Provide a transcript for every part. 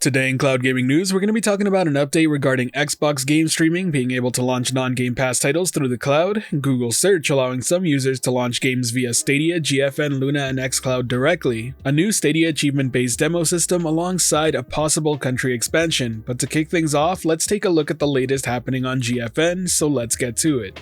Today in Cloud Gaming News, we're going to be talking about an update regarding Xbox game streaming being able to launch non-Game Pass titles through the cloud, Google Search allowing some users to launch games via Stadia, GFN, Luna, and XCloud directly, a new Stadia achievement-based demo system alongside a possible country expansion. But to kick things off, let's take a look at the latest happening on GFN, so let's get to it.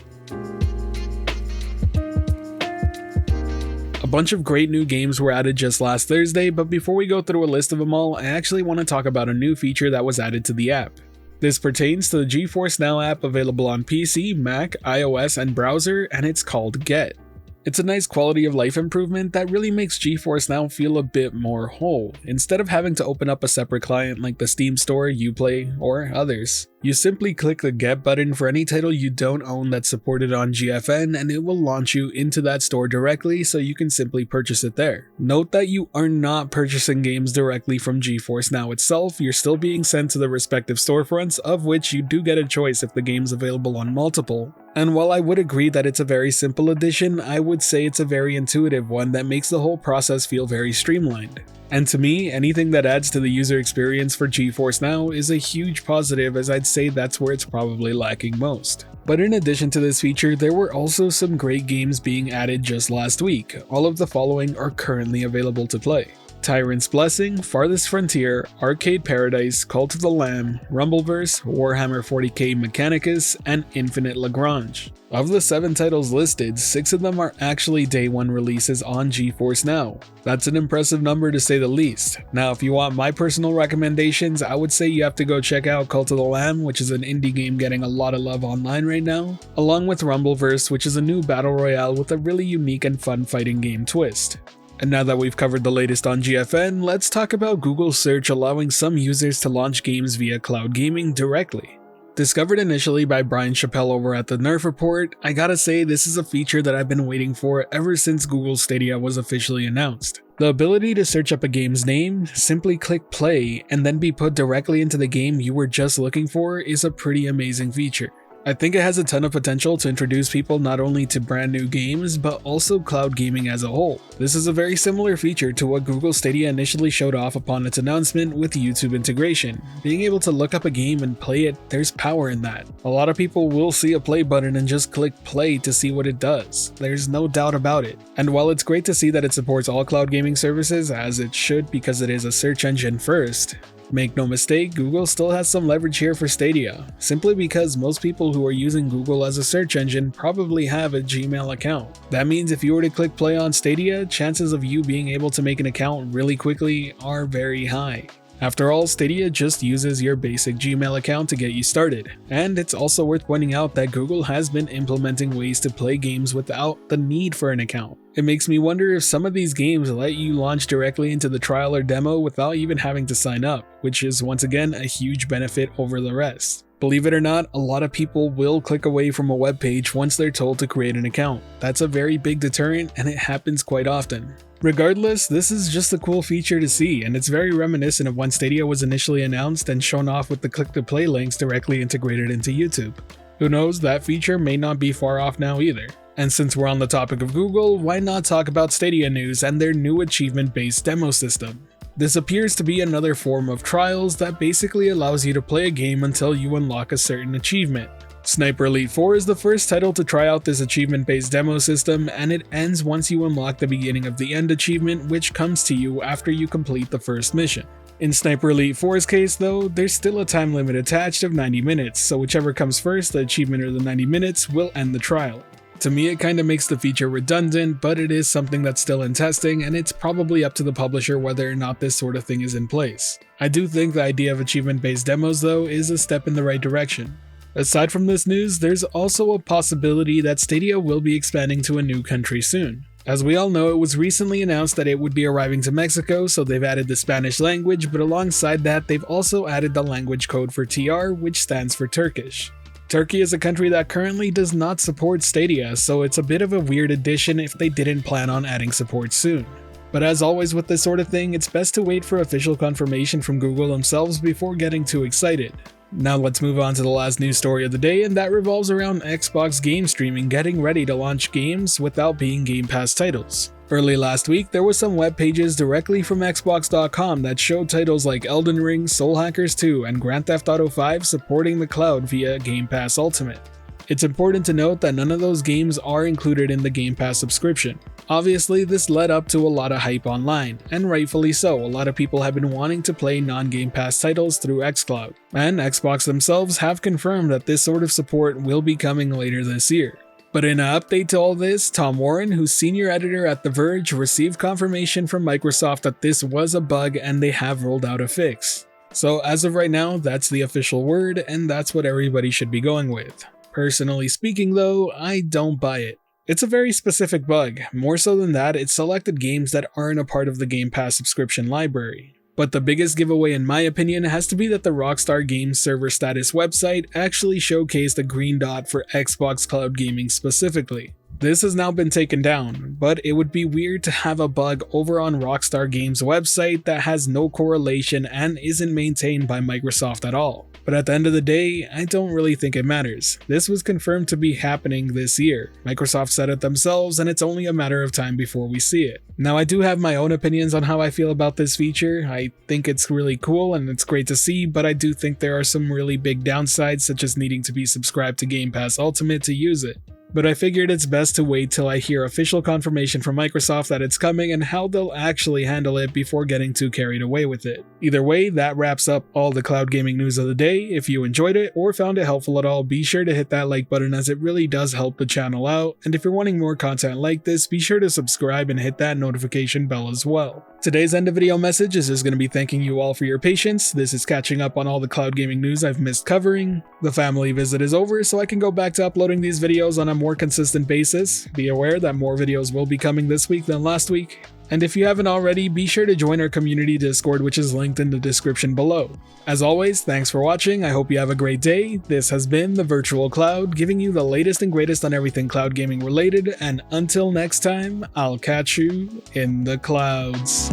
A bunch of great new games were added just last Thursday, but before we go through a list of them all, I actually want to talk about a new feature that was added to the app. This pertains to the GeForce Now app available on PC, Mac, iOS, and browser, and it's called Get. It's a nice quality of life improvement that really makes GeForce Now feel a bit more whole. Instead of having to open up a separate client like the Steam Store, Uplay, or others, you simply click the Get button for any title you don't own that's supported on GFN, and it will launch you into that store directly so you can simply purchase it there. Note that you are not purchasing games directly from GeForce Now itself, you're still being sent to the respective storefronts, of which you do get a choice if the game's available on multiple. And while I would agree that it's a very simple addition, I would say it's a very intuitive one that makes the whole process feel very streamlined. And to me, anything that adds to the user experience for GeForce Now is a huge positive, as I'd say that's where it's probably lacking most. But in addition to this feature, there were also some great games being added just last week. All of the following are currently available to play: Tyrant's Blessing, Farthest Frontier, Arcade Paradise, Cult of the Lamb, Rumbleverse, Warhammer 40k Mechanicus, and Infinite Lagrange. Of the 7 titles listed, 6 of them are actually day 1 releases on GeForce Now. That's an impressive number to say the least. Now, if you want my personal recommendations, I would say you have to go check out Cult of the Lamb, which is an indie game getting a lot of love online right now, along with Rumbleverse, which is a new battle royale with a really unique and fun fighting game twist. And now that we've covered the latest on GFN, let's talk about Google Search allowing some users to launch games via cloud gaming directly. Discovered initially by Brian Chappell over at the Nerf Report, I gotta say this is a feature that I've been waiting for ever since Google Stadia was officially announced. The ability to search up a game's name, simply click play, and then be put directly into the game you were just looking for is a pretty amazing feature. I think it has a ton of potential to introduce people not only to brand new games, but also cloud gaming as a whole. This is a very similar feature to what Google Stadia initially showed off upon its announcement with YouTube integration. Being able to look up a game and play it, there's power in that. A lot of people will see a play button and just click play to see what it does. There's no doubt about it. And while it's great to see that it supports all cloud gaming services, as it should because it is a search engine first, make no mistake, Google still has some leverage here for Stadia, simply because most people who are using Google as a search engine probably have a Gmail account. That means if you were to click play on Stadia, chances of you being able to make an account really quickly are very high. After all, Stadia just uses your basic Gmail account to get you started, and it's also worth pointing out that Google has been implementing ways to play games without the need for an account. It makes me wonder if some of these games let you launch directly into the trial or demo without even having to sign up, which is once again a huge benefit over the rest. Believe it or not, a lot of people will click away from a web page once they're told to create an account. That's a very big deterrent, and it happens quite often. Regardless, this is just a cool feature to see, and it's very reminiscent of when Stadia was initially announced and shown off with the click-to-play links directly integrated into YouTube. Who knows, that feature may not be far off now either. And since we're on the topic of Google, why not talk about Stadia news and their new achievement-based demo system? This appears to be another form of trials that basically allows you to play a game until you unlock a certain achievement. Sniper Elite 4 is the first title to try out this achievement-based demo system, and it ends once you unlock the beginning of the end achievement, which comes to you after you complete the first mission. In Sniper Elite 4's case though, there's still a time limit attached of 90 minutes, so whichever comes first, the achievement or the 90 minutes, will end the trial. To me, it kinda makes the feature redundant, but it is something that's still in testing, and it's probably up to the publisher whether or not this sort of thing is in place. I do think the idea of achievement-based demos though is a step in the right direction. Aside from this news, there's also a possibility that Stadia will be expanding to a new country soon. As we all know, it was recently announced that it would be arriving to Mexico, so they've added the Spanish language, but alongside that, they've also added the language code for TR, which stands for Turkish. Turkey is a country that currently does not support Stadia, so it's a bit of a weird addition if they didn't plan on adding support soon. But as always with this sort of thing, it's best to wait for official confirmation from Google themselves before getting too excited. Now let's move on to the last news story of the day, and that revolves around Xbox game streaming getting ready to launch games without being Game Pass titles. Early last week, there were some web pages directly from Xbox.com that showed titles like Elden Ring, Soul Hackers 2, and Grand Theft Auto 5 supporting the cloud via Game Pass Ultimate. It's important to note that none of those games are included in the Game Pass subscription. Obviously, this led up to a lot of hype online, and rightfully so. A lot of people have been wanting to play non-Game Pass titles through XCloud, and Xbox themselves have confirmed that this sort of support will be coming later this year. But in an update to all this, Tom Warren, who's senior editor at The Verge, received confirmation from Microsoft that this was a bug and they have rolled out a fix. So as of right now, that's the official word, and that's what everybody should be going with. Personally speaking though, I don't buy it. It's a very specific bug. More so than that, it selected games that aren't a part of the Game Pass subscription library. But the biggest giveaway in my opinion has to be that the Rockstar Games server status website actually showcased a green dot for Xbox Cloud Gaming specifically. This has now been taken down, but it would be weird to have a bug over on Rockstar Games website that has no correlation and isn't maintained by Microsoft at all. But at the end of the day, I don't really think it matters. This was confirmed to be happening this year. Microsoft said it themselves, and it's only a matter of time before we see it. Now, I do have my own opinions on how I feel about this feature. I think it's really cool and it's great to see, but I do think there are some really big downsides, such as needing to be subscribed to Game Pass Ultimate to use it. But I figured it's best to wait till I hear official confirmation from Microsoft that it's coming and how they'll actually handle it before getting too carried away with it. Either way, that wraps up all the cloud gaming news of the day. If you enjoyed it or found it helpful at all, be sure to hit that like button as it really does help the channel out, and if you're wanting more content like this, be sure to subscribe and hit that notification bell as well. Today's end of video message is just going to be thanking you all for your patience. This is catching up on all the cloud gaming news I've missed covering. The family visit is over, so I can go back to uploading these videos on a more consistent basis. Be aware that more videos will be coming this week than last week. And if you haven't already, be sure to join our community Discord, which is linked in the description below. As always, thanks for watching, I hope you have a great day. This has been the Virtual Cloud, giving you the latest and greatest on everything cloud gaming related, and until next time, I'll catch you in the clouds.